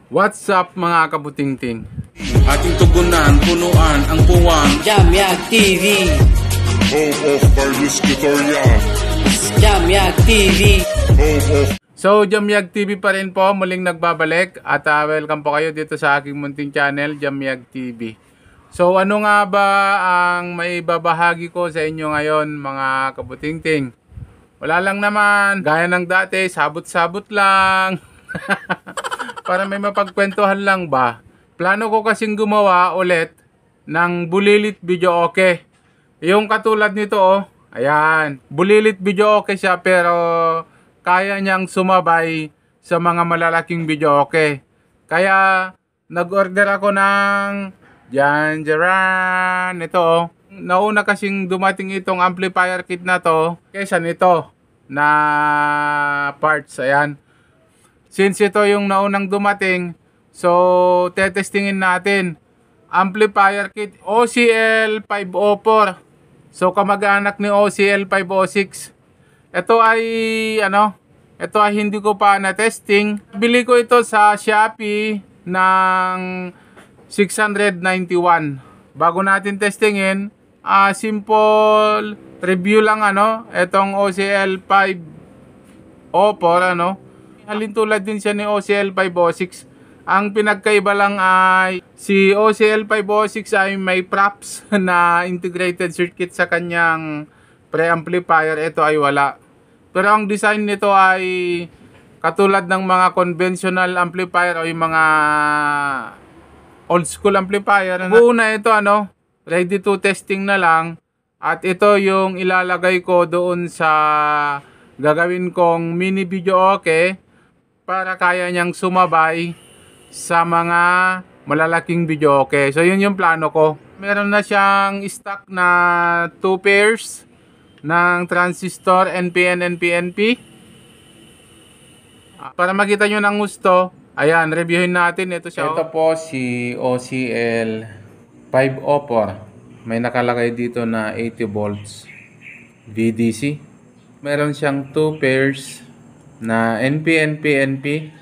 What's up mga kabutingting? Ating tugunan, punuan ang puwang. Jamyag TV. Home of Carlos Guitarya. Jamyag TV. Home of So, Jamyag TV pa rin po, muling nagbabalik at welcome po kayo dito sa aking munting channel, Jamyag TV. So, ano nga ba ang may babahagi ko sa inyo ngayon mga kabutingting? Wala lang naman, gaya ng dati, sabot-sabot lang. Para may mapagkwentuhan lang ba? Plano ko kasing gumawa ulit ng bulilit video okay. Yung katulad nito oh, ayan, bulilit video okay siya pero kaya niyang sumabay sa mga malalaking video okay. Kaya nag-order ako ng Janjaran, ito oh. Nauna kasing dumating itong amplifier kit na to kaysa nito na parts, ayan. Since ito yung naunang dumating, so tetestingin natin. Amplifier kit OCL 504. So kamag-anak ni OCL 506. Ito ay ito ay hindi ko pa na-testing. Bili ko ito sa Shopee ng 691. Bago natin testingin, simple review lang itong OCL 504 halintulad din siya ni OCL 506. Ang pinagkaiba lang ay si OCL 506 ay may props na integrated circuit sa kanyang preamplifier. Ito ay wala. Pero ang design nito ay katulad ng mga conventional amplifier o yung mga old school amplifier. Una ito ready to testing na lang. At ito yung ilalagay ko doon sa gagawin kong mini video okay. Para kaya niyang sumabay sa mga malalaking video okay. So yun yung plano ko. Meron na siyang stock na 2 pairs ng transistor NPN and PNP. Para makita nyo ng gusto, ayan, reviewin natin. Ito siya. Ito po si OCL 504. May nakalagay dito na 80 volts VDC. Meron siyang 2 pairs na NPN PNP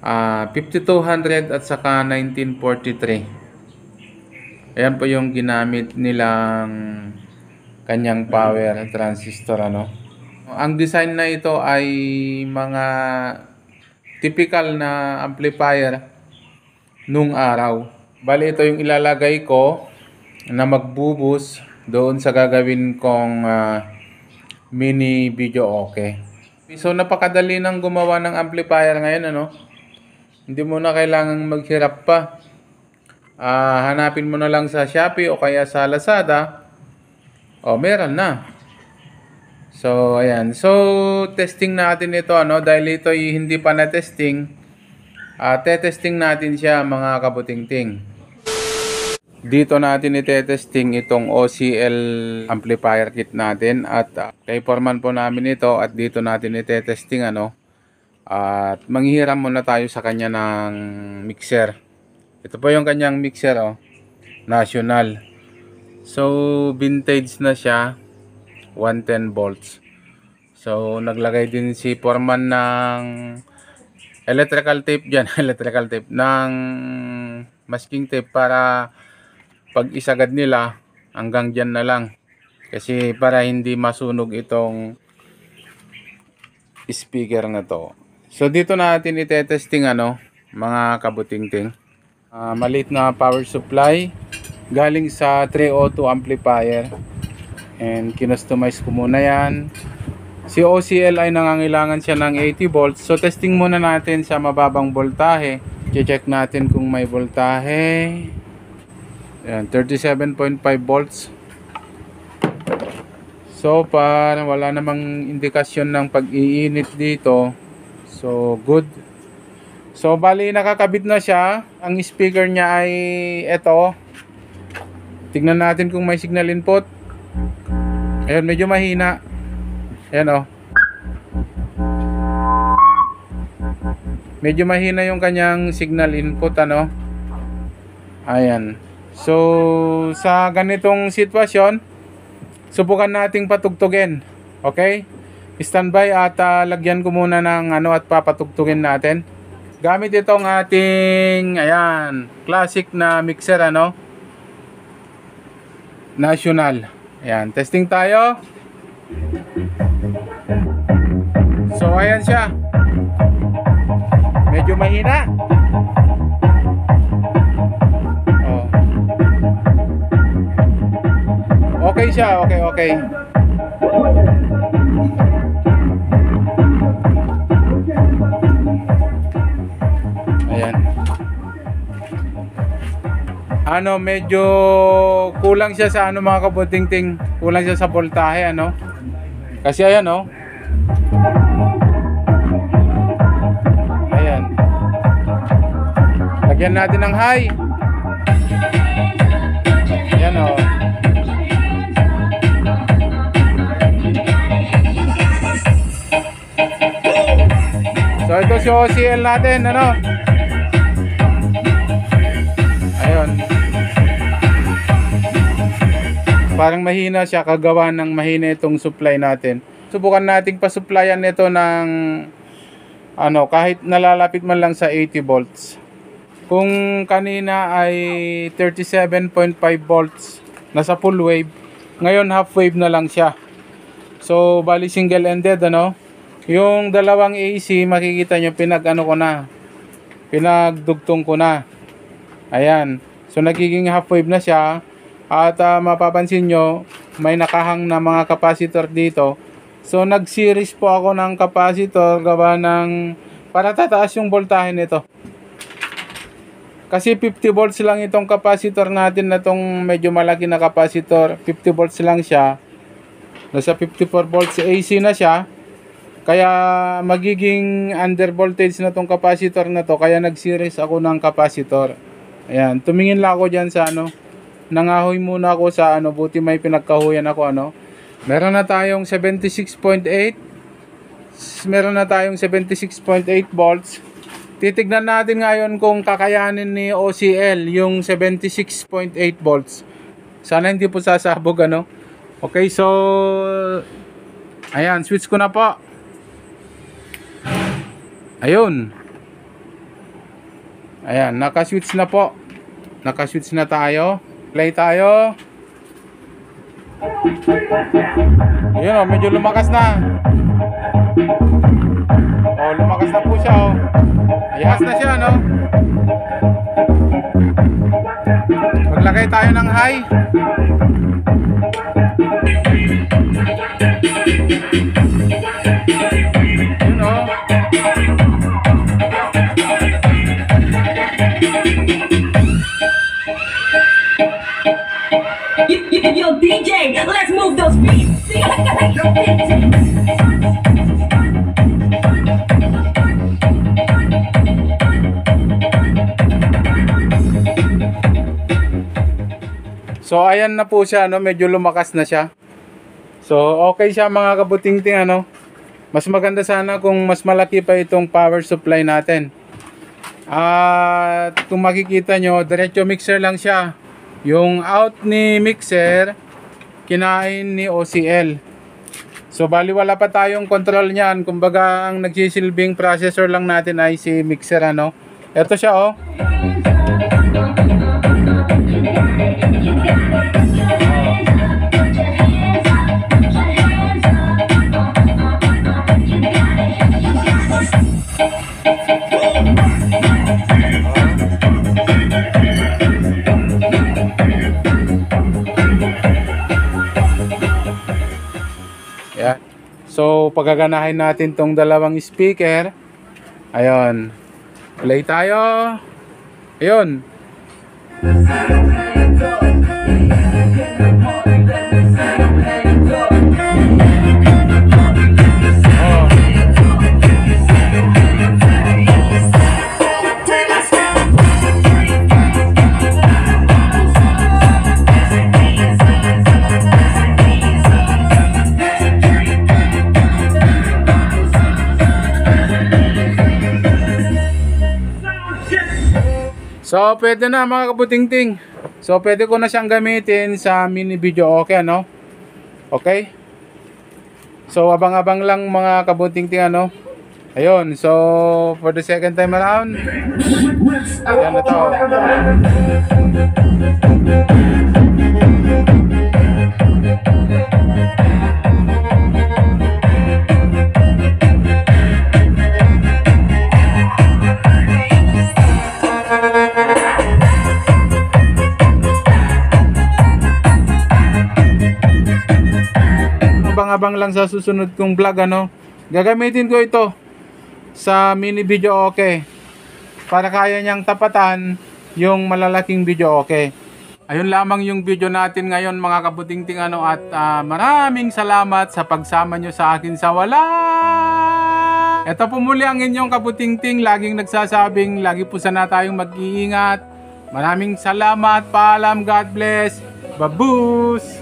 5200 at saka 1943. Ayan po yung ginamit nilang kanyang power transistor Ang design na ito ay mga typical na amplifier nung araw. Bali ito yung ilalagay ko na magbubus doon sa gagawin kong mini video okay. So napakadali nang gumawa ng amplifier ngayon Hindi mo na kailangang maghirap pa. Hanapin mo na lang sa Shopee o kaya sa Lazada. Meron na. So ayan. So testing natin ito dahil ito ay hindi pa na testing. Te-testing natin siya mga kabutingting. Dito natin ite-testing itong OCL amplifier kit natin at kay Foreman po namin ito at dito natin ite-testing at manghihiram muna tayo sa kanya ng mixer. Ito po yung kanyang mixer National. So vintage na siya, 110 volts. So naglagay din si Foreman ng electrical tape diyan, electrical tape ng masking tape para pag isagad nila hanggang dyan na lang kasi para hindi masunog itong speaker na to. So dito natin itetesting mga kabutingting. Maliit na power supply galing sa 302 amplifier and kinustomize ko muna yan. Si OCL ay nangangailangan siya ng 80 volts. So testing muna natin sa mababang voltahe. I-check natin kung may voltahe. Ayan, 37.5 volts. So far, wala namang indikasyon ng pag-iinit dito. So, good. So, bali nakakabit na siya. Ang speaker niya ay ito. Tignan natin kung may signal input. Ayan, medyo mahina. Ayan medyo mahina yung kanyang signal input Ayan. So, sa ganitong sitwasyon, subukan nating patugtugin. Okay? Standby at lagyan ko muna ng at papatugtugin natin. Gamit itong ating, ayan, classic na mixer, ano? National. Ayan, testing tayo. So, ayan siya. Medyo mahina. Oh. Okay siya, okay. Ayan. Ano, medyo kulang siya sa ano mga kabuting-ting. Kulang siya sa voltahe, ano? Kasi ayan, oh. Ayan. Lagyan natin ng high. Ayan, oh. So ito si OCL natin, ano? Ayun. Parang mahina siya, kagawa ng mahina itong supply natin. Subukan nating pa-supplyan nito ng ano, kahit nalalapit man lang sa 80 volts. Kung kanina ay 37.5 volts, nasa full wave, ngayon half wave na lang siya. So bali single ended, ano? Yung dalawang AC, makikita nyo pinagdugtong ko na. Ayan. So nagiging half wave na siya. At mapapansin nyo, may nakahang na mga capacitor dito. So nag-series po ako ng capacitor gawa ng para tataas yung voltahe nito. Kasi 50 volts lang itong capacitor natin na itong medyo malaki na capacitor. 50 volts lang siya. Nasa 54 volts AC na siya. Kaya magiging under voltage na itong capacitor na to. Kaya nag-series ako ng capacitor. Ayan, tumingin lang ako dyan sa ano. Nangahoy muna ako sa ano, buti may pinagkahuyan ako, ano. Meron na tayong 76.8. Meron na tayong 76.8 volts. Titignan natin ngayon kung kakayanin ni OCL yung 76.8 volts. Sana hindi po sasabog, ano. Okay, so ayan, switch ko na po. Ayun. Ayan, naka-switch na po. Naka-switch na tayo. Play tayo. Ayun, oh, medyo lumakas na. Oh, lumakas na po siya, oh. Ayas na siya, no? Maglagay tayo ng high. Ayun, oh. Yo, DJ, let's move those beats. So ayan na po siya, no? Medyo lumakas na siya. So okay siya mga kabuting-ting, ano? Mas maganda sana kung mas malaki pa itong power supply natin. At kung makikita nyo, diretso mixer lang siya. Yung out ni mixer, kinain ni OCL. So bali wala pa tayong control niyan. Kumbaga ang nagsisilbing processor lang natin ay si mixer, ano. Ito siya, oh. Yeah. So pagaganahin natin tong dalawang speaker. Ayun. Play tayo. Ayun. So pwede na mga kabuting-ting. So pwede ko na siyang gamitin sa mini video, okay, ano? Okay? So abang-abang lang mga kabuting-ting, ano? Ayun, so for the second time around, ayan na to. Abang-abang lang sa susunod kong vlog, ano. Gagamitin ko ito sa mini video okay para kaya niyang tapatan yung malalaking video okay. Ayun lamang yung video natin ngayon mga kabutingting ano, at maraming salamat sa pagsama nyo sa akin sa walang. Ito po muli ang inyong kabutingting, laging nagsasabing lagi po sana tayong mag-iingat. Maraming salamat, paalam, God bless, babus.